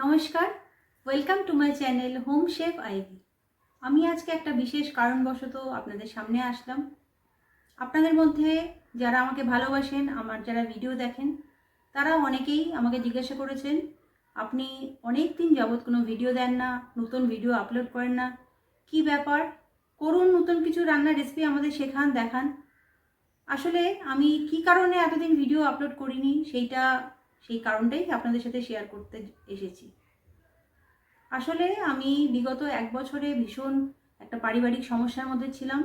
নমস্কার, welcome to my channel home chef Ivy. আমি আজকে একটা বিশেষ কারণবশত আপনাদের সামনে আসলাম। আপনাদের মধ্যে যারা আমাকে ভালোবাসেন, আমার যারা ভিডিও দেখেন, তারা অনেকেই আমাকে জিজ্ঞাসা করেছেন, আপনি অনেক দিন যাবৎ কোনো ভিডিও দেন না, নতুন ভিডিও আপলোড করেন না, কি ব্যাপার? করুন, নতুন কিছু রান্নার রেসিপি আমাদের শেখান, দেখান। আসলে আমি কি কারণে এতদিন ভিডিও আপলোড করিনি সেই কারণটাই আপনাদের সাথে শেয়ার করতে এসেছি। আসলে আমি বিগত 1 বছরে ভীষণ একটা পারিবারিক সমস্যার মধ্যে ছিলাম।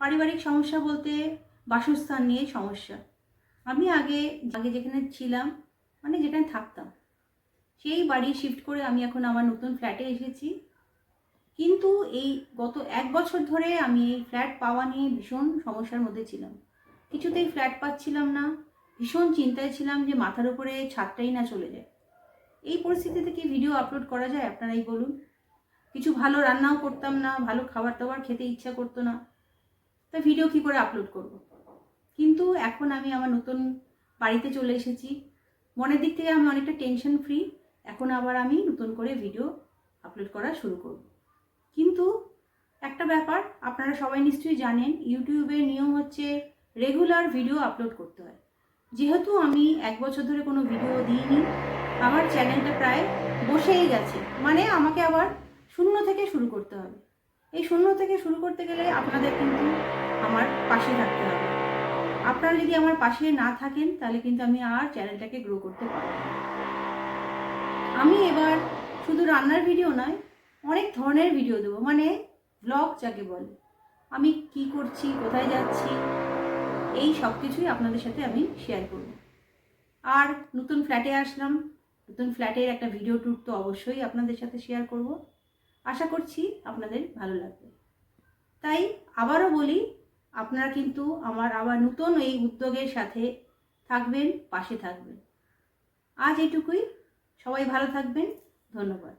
পারিবারিক সমস্যা বলতে বাসস্থান নিয়ে সমস্যা। আমি আগে যেখানে ছিলাম, মানে যেখানে থাকতাম, সেই বাড়ি শিফট করে আমি এখন আমার নতুন ফ্ল্যাটে এসেছি। কিন্তু এই গত 1 বছর ধরে আমি এই ফ্ল্যাট পাওয়া নিয়ে ভীষণ সমস্যার মধ্যে ছিলাম। কিছুতেই ফ্ল্যাট পাচ্ছিলাম না। ভীষণ চিন্তায় ছিলাম যে মাথার উপরে ছাদটাই না চলে যায়। এই পরিস্থিতিতে কি ভিডিও আপলোড করা যায় আপনারাই বলুন? কিছু ভালো রান্নাও করতাম না, ভালো খাবার দাবার খেতে ইচ্ছা করতো না, তা ভিডিও কি করে আপলোড করব। কিন্তু এখন আমি আমার নতুন বাড়িতে চলে এসেছি, মনের দিক থেকে আমি অনেকটা টেনশন ফ্রি। এখন আবার আমি নতুন করে ভিডিও আপলোড করা শুরু করব। কিন্তু একটা ব্যাপার আপনারা সবাই নিশ্চয়ই জানেন, ইউটিউবের নিয়ম হচ্ছে রেগুলার ভিডিও আপলোড করতে হয়। যেহেতু আমি 1 বছর ধরে কোনো ভিডিও দিইনি, আমার চ্যানেলটা প্রায় বসেই গেছে, মানে আমাকে আবার শূন্য থেকে শুরু করতে হবে। এই শূন্য থেকে শুরু করতে গেলে আপনাদের কিন্তু আমার পাশে থাকতে হবে। আপনারা যদি আমার পাশে না থাকেন তাহলে কিন্তু আমি আর চ্যানেলটাকে গ্রো করতে পারব না। আমি এবার শুধু রান্নার ভিডিও নয়, অনেক ধরনের ভিডিও দেবো, মানে ব্লগ যাকে বলে। আমি কি করছি, কোথায় যাচ্ছি, এই সব কিছুই আপনাদের সাথে আমি শেয়ার করব। আর নতুন ফ্ল্যাটে আসলাম, নতুন ফ্ল্যাটের একটা ভিডিও ট্যুর তো অবশ্যই আপনাদের সাথে শেয়ার করব। আশা করছি আপনাদের ভালো লাগবে। তাই আবারও বলি, আপনারা কিন্তু আমার আবার নতুন এই উদ্যোগের সাথে থাকবেন, পাশে থাকবেন। আজ এটুকুই। সবাই ভালো থাকবেন। ধন্যবাদ।